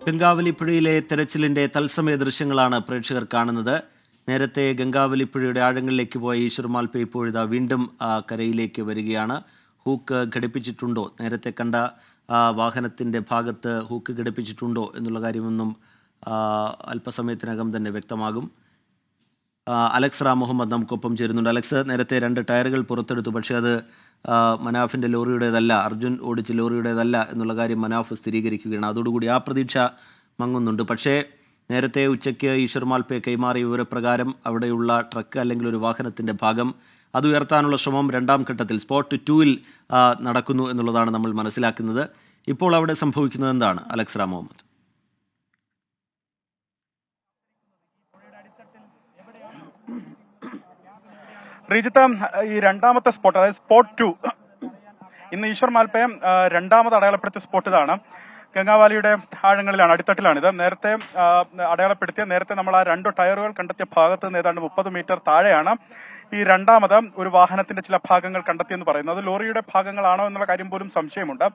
ഗംഗാവലിപ്പുഴയിലെ തെരച്ചിലിന്റെ തത്സമയ ദൃശ്യങ്ങളാണ് പ്രേക്ഷകർ കാണുന്നത്. നേരത്തെ ഗംഗാവലിപ്പുഴയുടെ ആഴങ്ങളിലേക്ക് പോയ ഈശ്വർ മാൽപ്പെ ഇപ്പോഴിതാ വീണ്ടും കരയിലേക്ക് വരികയാണ്. ഹൂക്ക് ഘടിപ്പിച്ചിട്ടുണ്ടോ, നേരത്തെ കണ്ട വാഹനത്തിന്റെ ഭാഗത്ത് ഹൂക്ക് ഘടിപ്പിച്ചിട്ടുണ്ടോ എന്നുള്ള കാര്യമൊന്നും അല്പസമയത്തിനകം തന്നെ വ്യക്തമാകും. അലക്സ് റാം മുഹമ്മദ് നമുക്കൊപ്പം ചേരുന്നുണ്ട്. അലക്സ്, നേരത്തെ 2 ടയറുകൾ പുറത്തെടുത്തു, പക്ഷേ അത് മനാഫിൻ്റെ ലോറിയുടേതല്ല, അർജുൻ ഓടിച്ച ലോറിയുടേതല്ല എന്നുള്ള കാര്യം മനാഫ് സ്ഥിരീകരിക്കുകയാണ്. അതോടുകൂടി ആ പ്രതീക്ഷ മങ്ങുന്നുണ്ട്. പക്ഷേ നേരത്തെ ഉച്ചയ്ക്ക് ഈശ്വർ മാൽപ്പെ കൈമാറിയ വിവരപ്രകാരം അവിടെയുള്ള ട്രക്ക് അല്ലെങ്കിൽ ഒരു വാഹനത്തിൻ്റെ ഭാഗം അത് ഉയർത്താനുള്ള ശ്രമം 2ാം ഘട്ടത്തിൽ സ്പോട്ട് 2-ൽ നടക്കുന്നു എന്നുള്ളതാണ് നമ്മൾ മനസ്സിലാക്കുന്നത്. ഇപ്പോൾ അവിടെ സംഭവിക്കുന്നത് എന്താണ് അലക്സ് റാം മുഹമ്മദ്? റീജിത്ത്, ഈ 2ാമത്തെ സ്പോട്ട്, അതായത് സ്പോട്ട് 2, ഇന്ന് ഈശ്വർ മാൽപ്പെ 2ാമത് അടയാളപ്പെടുത്തിയ സ്പോട്ട് ഇതാണ്. ഗംഗാവാലിയുടെ ആഴങ്ങളിലാണ്, അടിത്തട്ടിലാണിത്. നേരത്തെ അടയാളപ്പെടുത്തിയ, നേരത്തെ നമ്മൾ ആ 2 ടയറുകൾ കണ്ടെത്തിയ ഭാഗത്ത് നിന്ന് ഏതാണ്ട് 30 മീറ്റർ താഴെയാണ് ഈ 2ാമത് ഒരു വാഹനത്തിന്റെ ചില ഭാഗങ്ങൾ കണ്ടെത്തിയെന്ന് പറയുന്നത്. അത് ലോറിയുടെ ഭാഗങ്ങളാണോ എന്നുള്ള കാര്യം പോലും സംശയമുണ്ട്.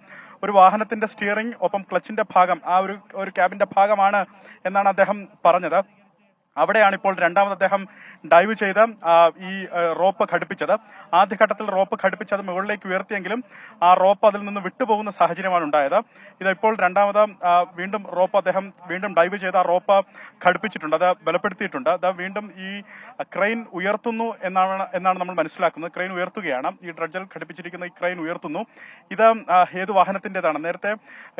ഒരു വാഹനത്തിന്റെ സ്റ്റിയറിംഗ് ഒപ്പം ക്ലച്ചിന്റെ ഭാഗം, ആ ഒരു ക്യാബിന്റെ ഭാഗമാണ് എന്നാണ് അദ്ദേഹം പറഞ്ഞത്. അവിടെയാണ് ഇപ്പോൾ 2ാമത് അദ്ദേഹം ഡൈവ് ചെയ്ത് ഈ റോപ്പ് ഘടിപ്പിച്ചത്. ആദ്യഘട്ടത്തിൽ റോപ്പ് ഘടിപ്പിച്ചത് മുകളിലേക്ക് ഉയർത്തിയെങ്കിലും ആ റോപ്പ് അതിൽ നിന്ന് വിട്ടുപോകുന്ന സാഹചര്യമാണ് ഉണ്ടായത്. ഇതിപ്പോൾ 2ാമത് വീണ്ടും റോപ്പ് അദ്ദേഹം വീണ്ടും ഡൈവ് ചെയ്ത് ആ റോപ്പ് ഘടിപ്പിച്ചിട്ടുണ്ട്, അത് ബലപ്പെടുത്തിയിട്ടുണ്ട്. അത് വീണ്ടും ഈ ക്രെയിൻ ഉയർത്തുന്നു എന്നാണ് നമ്മൾ മനസ്സിലാക്കുന്നത്. ക്രെയിൻ ഉയർത്തുകയാണ്, ഈ ഡ്രഡ്ജൽ ഘടിപ്പിച്ചിരിക്കുന്ന ഈ ക്രെയിൻ ഉയർത്തുന്നു. ഇത് ഏത് വാഹനത്തിൻ്റെതാണ്? നേരത്തെ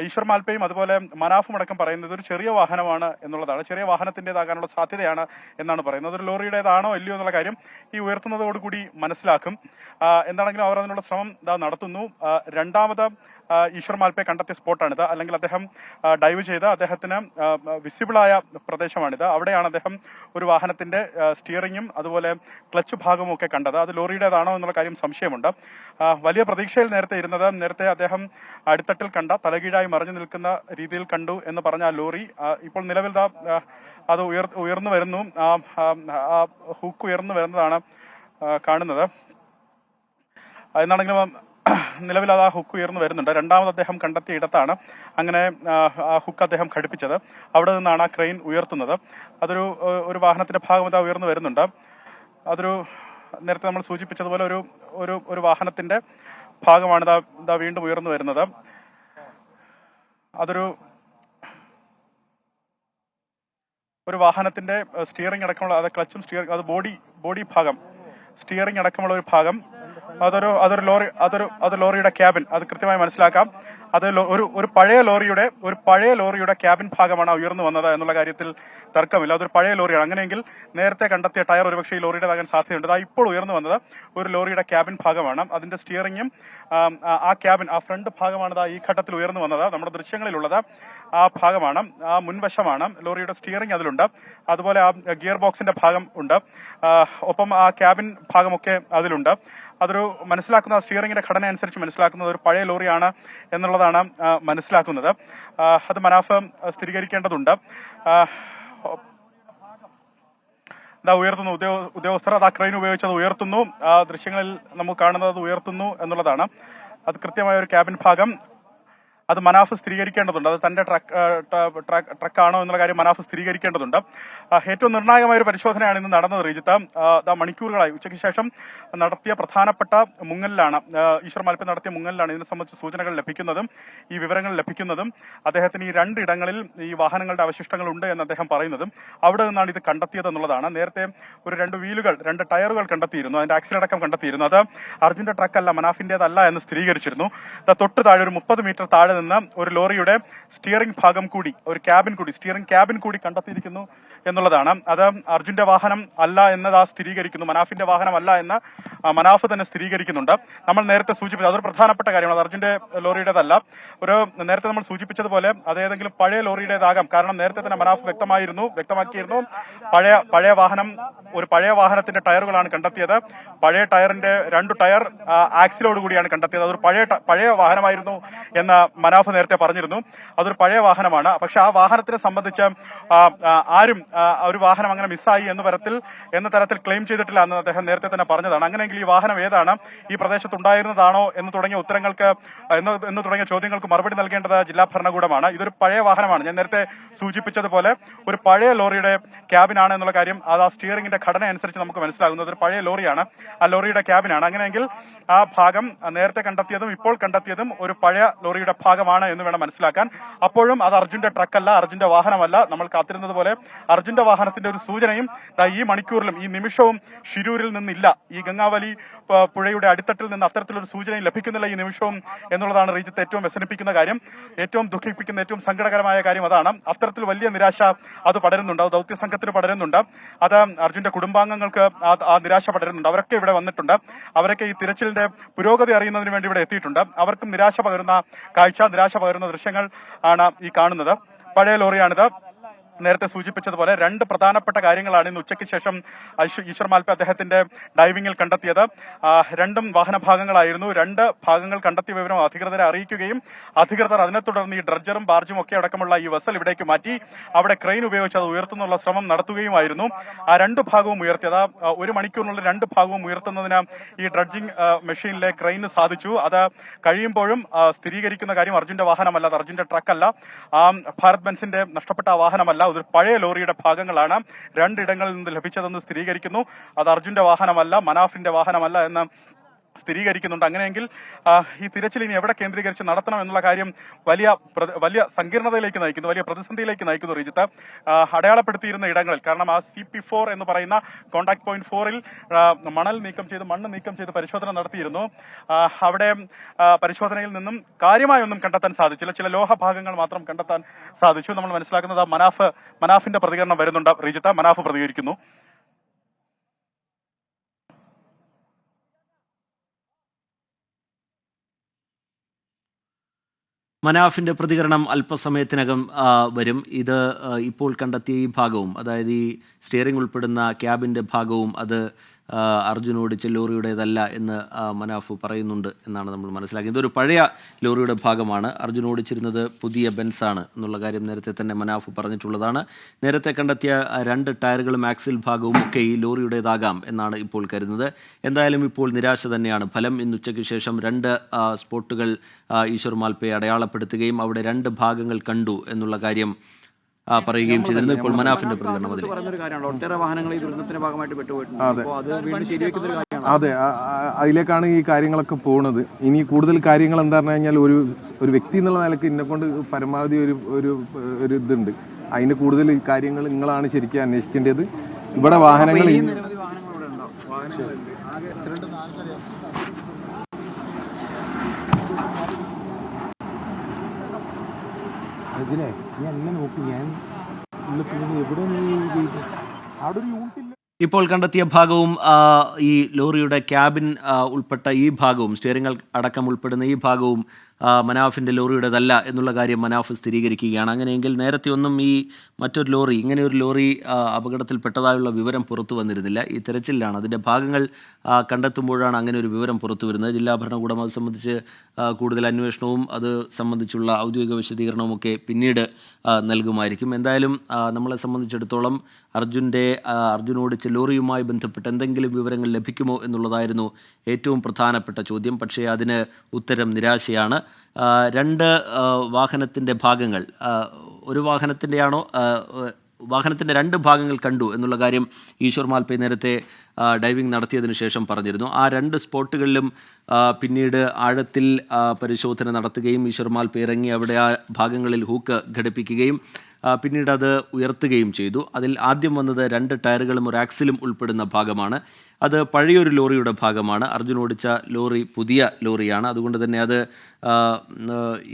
ഈശ്വർ മാൽപ്പയും അതുപോലെ മനാഫും അടക്കം പറയുന്നത് ഒരു ചെറിയ വാഹനമാണ് എന്നുള്ളതാണ്. ചെറിയ വാഹനത്തിൻ്റെതാകാനുള്ള സാധ്യത എന്നാണ് പറയുന്നത്. ഒരു ലോറിയുടേതാണോ ഇല്ലയോ എന്നുള്ള കാര്യം ഈ ഉയർത്തുന്നതോടുകൂടി മനസ്സിലാക്കും. എന്താണെങ്കിലും അവർ അതിനുള്ള ശ്രമം നടത്തുന്നു. 2ാമത് ഈശ്വർ മാൽപ്പെ കണ്ടെത്തിയ സ്പോട്ടാണിത്, അല്ലെങ്കിൽ അദ്ദേഹം ഡൈവ് ചെയ്ത് അദ്ദേഹത്തിന് വിസിബിളായ പ്രദേശമാണിത്. അവിടെയാണ് അദ്ദേഹം ഒരു വാഹനത്തിന്റെ സ്റ്റിയറിംഗും അതുപോലെ ക്ലച്ച് ഭാഗവും ഒക്കെ കണ്ടത്. അത് ലോറിയുടേതാണോ എന്നുള്ള കാര്യം സംശയമുണ്ട്. വലിയ പ്രതീക്ഷയിൽ നേരത്തെ അദ്ദേഹം അടിത്തട്ടിൽ കണ്ട, തലകീഴായി മറിഞ്ഞു നിൽക്കുന്ന രീതിയിൽ കണ്ടു എന്ന് പറഞ്ഞ ആ ലോറി ഇപ്പോൾ നിലവിൽ അത് ഉയർന്നു വരുന്നു. ഹൂക്ക് ഉയർന്നു വരുന്നതാണ് കാണുന്നത്. എന്നാണെങ്കിലും നിലവിൽ അത് ആ ഹുക്ക് ഉയർന്നു വരുന്നുണ്ട്. 2ാമത് അദ്ദേഹം കണ്ടെത്തിയ ഇടത്താണ് അങ്ങനെ ആ ഹുക്ക് അദ്ദേഹം ഘടിപ്പിച്ചത്. അവിടെ നിന്നാണ് ആ ക്രെയിൻ ഉയർത്തുന്നത്. ഒരു വാഹനത്തിന്റെ ഭാഗം ഇതാ ഉയർന്നു വരുന്നുണ്ട്. നേരത്തെ നമ്മൾ സൂചിപ്പിച്ചതുപോലെ ഒരു വാഹനത്തിന്റെ ഭാഗമാണ് ഇതാ വീണ്ടും ഉയർന്നു വരുന്നത്. ഒരു വാഹനത്തിന്റെ സ്റ്റിയറിംഗ് അടക്കമുള്ള, അത് ക്ലച്ചും സ്റ്റിയറിംഗ്, അത് ബോഡി ഭാഗം, സ്റ്റിയറിംഗ് അടക്കമുള്ള ഒരു ഭാഗം, അതൊരു ലോറിയുടെ ക്യാബിൻ, അത് കൃത്യമായി മനസ്സിലാക്കാം. അത് ഒരു പഴയ ലോറിയുടെ ക്യാബിൻ ഭാഗമാണ് ഉയർന്നു വന്നത് എന്നുള്ള കാര്യത്തിൽ തർക്കമില്ല. അതൊരു പഴയ ലോറിയാണ്. അങ്ങനെയെങ്കിൽ നേരത്തെ കണ്ടെത്തിയ ടയർ ഒരുപക്ഷെ ഈ ലോറിയുടേതാകാൻ സാധ്യതയുണ്ട്. ഇപ്പോൾ ഉയർന്നു വന്നത് ഒരു ലോറിയുടെ ക്യാബിൻ ഭാഗമാണ്. അതിന്റെ സ്റ്റിയറിംഗും ആ ക്യാബിൻ, ആ ഫ്രണ്ട് ഭാഗമാണ് ഈ ഘട്ടത്തിൽ ഉയർന്നു വന്നത്. നമ്മുടെ ദൃശ്യങ്ങളിലുള്ളത് ആ ഭാഗമാണ്, ആ മുൻവശമാണ്. ലോറിയുടെ സ്റ്റിയറിംഗ് അതിലുണ്ട്, അതുപോലെ ആ ഗിയർ ബോക്സിന്റെ ഭാഗം ഉണ്ട്, ഒപ്പം ആ ക്യാബിൻ ഭാഗമൊക്കെ അതിലുണ്ട്. മനസ്സിലാക്കുന്ന സ്റ്റിയറിംഗിന്റെ ഘടന അനുസരിച്ച് മനസ്സിലാക്കുന്നത് ഒരു പഴയ ലോറിയാണ് എന്നുള്ളതാണ് മനസ്സിലാക്കുന്നത്. അത് മനാഫ് സ്ഥിരീകരിക്കേണ്ടതുണ്ട്. ഉയർത്തുന്നു, ഉദ്യോഗസ്ഥർ ആ ക്രെയിൻ ഉപയോഗിച്ച് അത് ഉയർത്തുന്നു. ആ ദൃശ്യങ്ങളിൽ നമുക്ക് കാണുന്നത് അത് ഉയർത്തുന്നു എന്നുള്ളതാണ്. അത് കൃത്യമായ ഒരു ക്യാബിൻ ഭാഗം, അത് മനാഫ് സ്ഥിരീകരിക്കേണ്ടതുണ്ട്. അത് തന്റെ ട്രക്കാണോ എന്നുള്ള കാര്യം മനാഫ് സ്ഥിരീകരിക്കേണ്ടതുണ്ട്. ഏറ്റവും നിർണായകമായ ഒരു പരിശോധനയാണ് ഇന്ന് നടന്നത്. റീജിത്ത്, മണിക്കൂറുകളായി ഉച്ചയ്ക്ക് ശേഷം നടത്തിയ പ്രധാനപ്പെട്ട മുങ്ങലിലാണ്, ഈശ്വർ മാൽപ്പെ നടത്തിയ മുങ്ങലിലാണ് ഇതിനെ സംബന്ധിച്ച് സൂചനകൾ ലഭിക്കുന്നതും ഈ വിവരങ്ങൾ ലഭിക്കുന്നതും. അദ്ദേഹത്തിന് ഈ 2 ഇടങ്ങളിൽ ഈ വാഹനങ്ങളുടെ അവശിഷ്ടങ്ങൾ ഉണ്ട് എന്ന് അദ്ദേഹം പറയുന്നതും അവിടെ നിന്നാണ് ഇത് കണ്ടെത്തിയത് എന്നുള്ളതാണ്. നേരത്തെ ഒരു 2 ടയറുകൾ കണ്ടെത്തിയിരുന്നു, അതിന്റെ ആക്സിലടക്കം കണ്ടെത്തിയിരുന്നു. അത് അർജുന്റെ ട്രക്കല്ല, മനാഫിന്റേതല്ല എന്ന് സ്ഥിരീകരിച്ചിരുന്നു. തൊട്ട് താഴെ ഒരു 30 മീറ്റർ താഴെ നിന്ന് ഒരു ലോറിയുടെ സ്റ്റിയറിംഗ് ഭാഗം കൂടി, ഒരു സ്റ്റിയറിംഗ് ക്യാബിൻ കൂടി കണ്ടെത്തിയിരിക്കുന്നു എന്നുള്ളതാണ്. അത് അർജുന്റെ വാഹനം അല്ല എന്ന് സ്ഥിരീകരിക്കുന്നു, മനാഫിന്റെ വാഹനമല്ല എന്ന് മനാഫ് തന്നെ സ്ഥിരീകരിക്കുന്നുണ്ട്. നമ്മൾ നേരത്തെ സൂചിപ്പിച്ചത് അതൊരു പ്രധാനപ്പെട്ട കാര്യമാണ്. അത് അർജുന്റെ ലോറിയുടേതല്ല. നേരത്തെ നമ്മൾ സൂചിപ്പിച്ചതുപോലെ അത് ഏതെങ്കിലും പഴയ ലോറിയുടേതാകാം. കാരണം നേരത്തെ തന്നെ മനാഫ് വ്യക്തമാക്കിയിരുന്നു ഒരു പഴയ വാഹനത്തിന്റെ ടയറുകളാണ് കണ്ടെത്തിയത്. പഴയ ടയറിന്റെ 2 ടയർ ആക്സിലോട് കൂടിയാണ് കണ്ടെത്തിയത്. അതൊരു പഴയ വാഹനമായിരുന്നു എന്ന് മനാഫ് നേരത്തെ പറഞ്ഞിരുന്നു. അതൊരു പഴയ വാഹനമാണ്. പക്ഷെ ആ വാഹനത്തിനെ സംബന്ധിച്ച് ആരും ഒരു വാഹനം അങ്ങനെ മിസ്സായി എന്ന തരത്തിൽ ക്ലെയിം ചെയ്തിട്ടില്ല എന്ന് അദ്ദേഹം നേരത്തെ തന്നെ പറഞ്ഞതാണ്. അങ്ങനെയെങ്കിൽ ഈ വാഹനം ഏതാണ്, ഈ പ്രദേശത്ത് ഉണ്ടായിരുന്നതാണോ എന്ന് തുടങ്ങിയ തുടങ്ങിയ ചോദ്യങ്ങൾക്ക് മറുപടി നൽകേണ്ടത് ജില്ലാ ഭരണകൂടമാണ്. ഇതൊരു പഴയ വാഹനമാണ്. ഞാൻ നേരത്തെ സൂചിപ്പിച്ചതുപോലെ ഒരു പഴയ ലോറിയുടെ ക്യാബിനാണ് എന്നുള്ള കാര്യം അത് ആ സ്റ്റിയറിംഗിന്റെ ഘടന അനുസരിച്ച് നമുക്ക് മനസ്സിലാകുന്നത്. ഒരു പഴയ ലോറിയാണ്, ആ ലോറിയുടെ ക്യാബിനാണ്. അങ്ങനെയെങ്കിൽ ആ ഭാഗം നേരത്തെ കണ്ടെത്തിയതും ഇപ്പോൾ കണ്ടെത്തിയതും ഒരു പഴയ ലോറിയുടെ ഭാഗമാണ് എന്ന് വേണം മനസ്സിലാക്കാൻ. അപ്പോഴും അത് അർജുന്റെ ട്രക്കല്ല, അർജുന്റെ വാഹനമല്ല. നമ്മൾ കാത്തിരുന്നത് പോലെ അർജുന്റെ വാഹനത്തിന്റെ ഒരു സൂചനയും ഈ മണിക്കൂറിലും ഈ നിമിഷവും ഷിരൂരിൽ നിന്നില്ല. ഈ ഗംഗാവലി പുഴയുടെ അടിത്തട്ടിൽ നിന്ന് അത്തരത്തിലൊരു സൂചനയും ലഭിക്കുന്നില്ല ഈ നിമിഷവും എന്നുള്ളതാണ് റീജിത്ത് ഏറ്റവും വ്യസനിപ്പിക്കുന്ന കാര്യം, ഏറ്റവും ദുഃഖിപ്പിക്കുന്ന, ഏറ്റവും സങ്കടകരമായ കാര്യം അതാണ്. അത്തരത്തിൽ വലിയ നിരാശ അത് പടരുന്നുണ്ട്, അത് ദൗത്യ സംഘത്തിന് പടരുന്നുണ്ട്, അത് അർജുന്റെ കുടുംബാംഗങ്ങൾക്ക് ആ നിരാശ പടരുന്നുണ്ട്. അവരൊക്കെ ഇവിടെ വന്നിട്ടുണ്ട്, അവരൊക്കെ ഈ തിരച്ചിലിന്റെ പുരോഗതി അറിയുന്നതിന് വേണ്ടി ഇവിടെ എത്തിയിട്ടുണ്ട്. അവർക്കും നിരാശ പകരുന്ന കാഴ്ച, നിരാശ പകരുന്ന ദൃശ്യങ്ങൾ ആണ് ഈ കാണുന്നത്. പഴയ ലോറിയാണിത്. നേരത്തെ സൂചിപ്പിച്ചതുപോലെ രണ്ട് പ്രധാനപ്പെട്ട കാര്യങ്ങളാണ് ഇന്ന് ഉച്ചയ്ക്ക് ശേഷം ഈശ്വർ മാൽപ്പെ അദ്ദേഹത്തിന്റെ ഡൈവിംഗിൽ കണ്ടെത്തിയത്. രണ്ടും വാഹന ഭാഗങ്ങളായിരുന്നു. രണ്ട് ഭാഗങ്ങൾ കണ്ടെത്തിയ വിവരം അധികൃതരെ അറിയിക്കുകയും അധികൃതർ അതിനെ തുടർന്ന് ഈ ഡ്രഡ്ജറും ബാർജും ഒക്കെ അടക്കമുള്ള ഈ വെസൽ ഇവിടേക്ക് മാറ്റി അവിടെ ക്രെയിൻ ഉപയോഗിച്ച് അത് ഉയർത്തുന്നുള്ള ശ്രമം നടത്തുകയുമായിരുന്നു. ആ രണ്ട് ഭാഗവും ഉയർത്തിയത് ഒരു മണിക്കൂറിനുള്ളിൽ രണ്ട് ഭാഗവും ഉയർത്തുന്നതിന് ഈ ഡ്രഡ്ജിംഗ് മെഷീനിലെ ക്രെയിന് സാധിച്ചു. അത് കഴിയുമ്പോഴും സ്ഥിരീകരിക്കുന്ന കാര്യം അർജുന്റെ വാഹനമല്ല, അത് അർജുന്റെ ട്രക്കല്ല, ഭാരത് ബെൻസിന്റെ നഷ്ടപ്പെട്ട വാഹനമല്ല, ഒരു പഴയ ലോറിയുടെ ഭാഗങ്ങളാണ് രണ്ടിടങ്ങളിൽ നിന്ന് ലഭിച്ചതെന്ന് സ്ഥിരീകരിക്കുന്നു. അത് അർജുന്റെ വാഹനമല്ല, മനാഫിന്റെ വാഹനമല്ല എന്ന് സ്ഥിരീകരിക്കുന്നുണ്ട്. അങ്ങനെയെങ്കിൽ ഈ തിരച്ചിൽ ഇനി എവിടെ കേന്ദ്രീകരിച്ച് നടത്തണം എന്നുള്ള കാര്യം വലിയ സങ്കീർണതയിലേക്ക് നയിക്കുന്നു, വലിയ പ്രതിസന്ധിയിലേക്ക് നയിക്കുന്നു. റീജിത്ത്, അടയാളപ്പെടുത്തിയിരുന്ന ഇടങ്ങളിൽ, കാരണം ആ CP4 എന്ന് പറയുന്ന കോണ്ടാക്ട് പോയിന്റ് 4-ൽ മണ്ണ് നീക്കം ചെയ്ത് പരിശോധന നടത്തിയിരുന്നു. അവിടെ പരിശോധനയിൽ നിന്നും കാര്യമായൊന്നും കണ്ടെത്താൻ സാധിച്ചില്ല. ചില ലോഹ ഭാഗങ്ങൾ മാത്രം കണ്ടെത്താൻ സാധിച്ചു. നമ്മൾ മനസ്സിലാക്കുന്നത് മനാഫിന്റെ പ്രതികരണം വരുന്നുണ്ട്. റീജിത്ത്, മനാഫ് പ്രതികരിക്കുന്നു. മനാഫിന്റെ പ്രതികരണം അല്പസമയത്തിനകം വരും. ഇത് ഇപ്പോൾ കണ്ടെത്തിയ ഈ ഭാഗവും, അതായത് ഈ സ്റ്റിയറിംഗ് ഉൾപ്പെടുന്ന ക്യാബിൻ്റെ ഭാഗവും അത് അർജുൻ ഓടിച്ച ലോറിയുടേതല്ല എന്ന് മനാഫ് പറയുന്നുണ്ട് എന്നാണ് നമ്മൾ മനസ്സിലാക്കിയത്. ഇതൊരു പഴയ ലോറിയുടെ ഭാഗമാണ്. അർജുൻ ഓടിച്ചിരുന്നത് പുതിയ ബെൻസാണ് എന്നുള്ള കാര്യം നേരത്തെ തന്നെ മനാഫ് പറഞ്ഞിട്ടുള്ളതാണ്. നേരത്തെ കണ്ടെത്തിയ രണ്ട് ടയറുകളും ആക്സിൽ ഭാഗവും ഒക്കെ ഈ ലോറിയുടേതാകാം എന്നാണ് ഇപ്പോൾ കരുതുന്നത്. എന്തായാലും ഇപ്പോൾ നിരാശ തന്നെയാണ്. ഫലം ഇന്ന് ഉച്ചയ്ക്ക് ശേഷം രണ്ട് സ്പോട്ടുകൾ ഈശ്വർ മാൽപ്പെ അടയാളപ്പെടുത്തുകയും അവിടെ രണ്ട് ഭാഗങ്ങൾ കണ്ടു എന്നുള്ള കാര്യം പറയുകയും ചെയ്തിരുന്നു. ഇപ്പോൾ മനാഫിന്റെ പ്രതികരണം അതെ, അതിലേക്കാണ് ഈ കാര്യങ്ങളൊക്കെ പോകുന്നത്. ഇനി കൂടുതൽ കാര്യങ്ങൾ എന്താ പറഞ്ഞു കഴിഞ്ഞാൽ ഒരു വ്യക്തി എന്നുള്ള നിലയ്ക്ക് എന്നെ കൊണ്ട് പരമാവധി ഒരു ഇതുണ്ട്. അതിന് കൂടുതൽ കാര്യങ്ങൾ നിങ്ങളാണ് ശരിക്കും അന്വേഷിക്കേണ്ടത്. ഇവിടെ വാഹനങ്ങൾ അതിനെ ഞാൻ എന്നെ നോക്കി, ഞാൻ എവിടെ അവിടെ ഒരു യൂണിറ്റില്ല. ഇപ്പോൾ കണ്ടെത്തിയ ഭാഗവും ഈ ലോറിയുടെ ക്യാബിൻ ഉൾപ്പെട്ട ഈ ഭാഗവും, സ്റ്റിയറിംഗ് അടക്കം ഉൾപ്പെടുന്ന ഈ ഭാഗവും മനാഫിൻ്റെ ലോറിയുടേതല്ല എന്നുള്ള കാര്യം മനാഫ് സ്ഥിരീകരിക്കുകയാണ്. അങ്ങനെയെങ്കിൽ നേരത്തെ ഒന്നും ഈ മറ്റൊരു ലോറി, ഇങ്ങനെയൊരു ലോറി അപകടത്തിൽപ്പെട്ടതായുള്ള വിവരം പുറത്തു വന്നിരുന്നില്ല. ഈ തെരച്ചിലാണ് അതിൻ്റെ ഭാഗങ്ങൾ കണ്ടെത്തുമ്പോഴാണ് അങ്ങനെ ഒരു വിവരം പുറത്തു വരുന്നത്. ജില്ലാ ഭരണകൂടം അത് സംബന്ധിച്ച് കൂടുതൽ അന്വേഷണവും അത് സംബന്ധിച്ചുള്ള ഔദ്യോഗിക വിശദീകരണവും ഒക്കെ പിന്നീട് നൽകുമായിരിക്കും. എന്തായാലും നമ്മളെ സംബന്ധിച്ചിടത്തോളം അർജുൻ ഓടിച്ച ലോറിയുമായി ബന്ധപ്പെട്ട് എന്തെങ്കിലും വിവരങ്ങൾ ലഭിക്കുമോ എന്നുള്ളതായിരുന്നു ഏറ്റവും പ്രധാനപ്പെട്ട ചോദ്യം. പക്ഷേ അതിന് ഉത്തരം നിരാശയാണ്. രണ്ട് വാഹനത്തിൻ്റെ ഭാഗങ്ങൾ, ഒരു വാഹനത്തിൻ്റെയാണോ, വാഹനത്തിൻ്റെ രണ്ട് ഭാഗങ്ങൾ കണ്ടു എന്നുള്ള കാര്യം ഈശ്വർ മാൽപ്പെ നേരത്തെ ഡൈവിംഗ് നടത്തിയതിനു ശേഷം പറഞ്ഞിരുന്നു. ആ രണ്ട് സ്പോട്ടുകളിലും പിന്നീട് ആഴത്തിൽ പരിശോധന നടത്തുകയും ഈശ്വർ മാൽപ്പെ ഇറങ്ങി അവിടെ ആ ഭാഗങ്ങളിൽ ഹൂക്ക് ഘടിപ്പിക്കുകയും പിന്നീട് അത് ഉയർത്തുകയും ചെയ്തു. അതിൽ ആദ്യം വന്നത് രണ്ട് ടയറുകളും ഒരു ആക്സിലും ഉൾപ്പെടുന്ന ഭാഗമാണ്. അത് പഴയൊരു ലോറിയുടെ ഭാഗമാണ്. അർജുൻ ഓടിച്ച ലോറി പുതിയ ലോറിയാണ്. അതുകൊണ്ട് തന്നെ അത്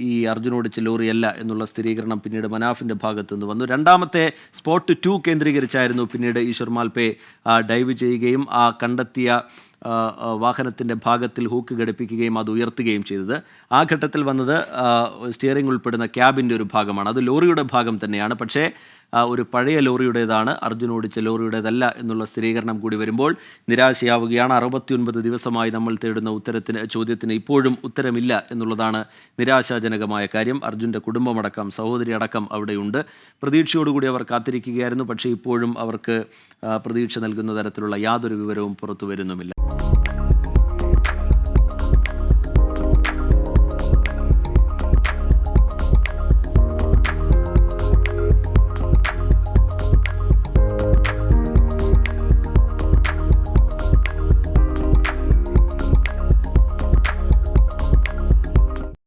ഈ അർജുൻ ഓടിച്ച ലോറിയല്ല എന്നുള്ള സ്ഥിരീകരണം പിന്നീട് മനാഫിൻ്റെ ഭാഗത്തു നിന്ന് വന്നു. രണ്ടാമത്തെ സ്പോട്ട് 2 കേന്ദ്രീകരിച്ചായിരുന്നു പിന്നീട് ഈശ്വർ മാൽപ്പെ ഡൈവ് ചെയ്യുകയും ആ കണ്ടെത്തിയ വാഹനത്തിൻ്റെ ഭാഗത്തിൽ ഹൂക്ക് ഘടിപ്പിക്കുകയും അത് ഉയർത്തുകയും ചെയ്തത്. ആ ഘട്ടത്തിൽ വന്നത് സ്റ്റിയറിംഗ് ഉൾപ്പെടുന്ന ക്യാബിൻ്റെ ഒരു ഭാഗമാണ്. അത് ലോറിയുടെ ഭാഗം തന്നെയാണ്. പക്ഷേ ഒരു പഴയ ലോറിയുടേതാണ്, അർജുൻ ഓടിച്ച ലോറിയുടേതല്ല എന്നുള്ള സ്ഥിരീകരണം കൂടി വരുമ്പോൾ നിരാശയാവുകയാണ്. 69 ദിവസമായി നമ്മൾ തേടുന്ന ചോദ്യത്തിന് ഇപ്പോഴും ഉത്തരമില്ല എന്നുള്ളതാണ് നിരാശാജനകമായ കാര്യം. അർജുൻ്റെ കുടുംബമടക്കം, സഹോദരി അടക്കം അവിടെയുണ്ട്. പ്രതീക്ഷയോടുകൂടി അവർ കാത്തിരിക്കുകയായിരുന്നു. പക്ഷേ ഇപ്പോഴും അവർക്ക് പ്രതീക്ഷ നൽകുന്ന തരത്തിലുള്ള യാതൊരു വിവരവും പുറത്തു വരുന്നുമില്ല.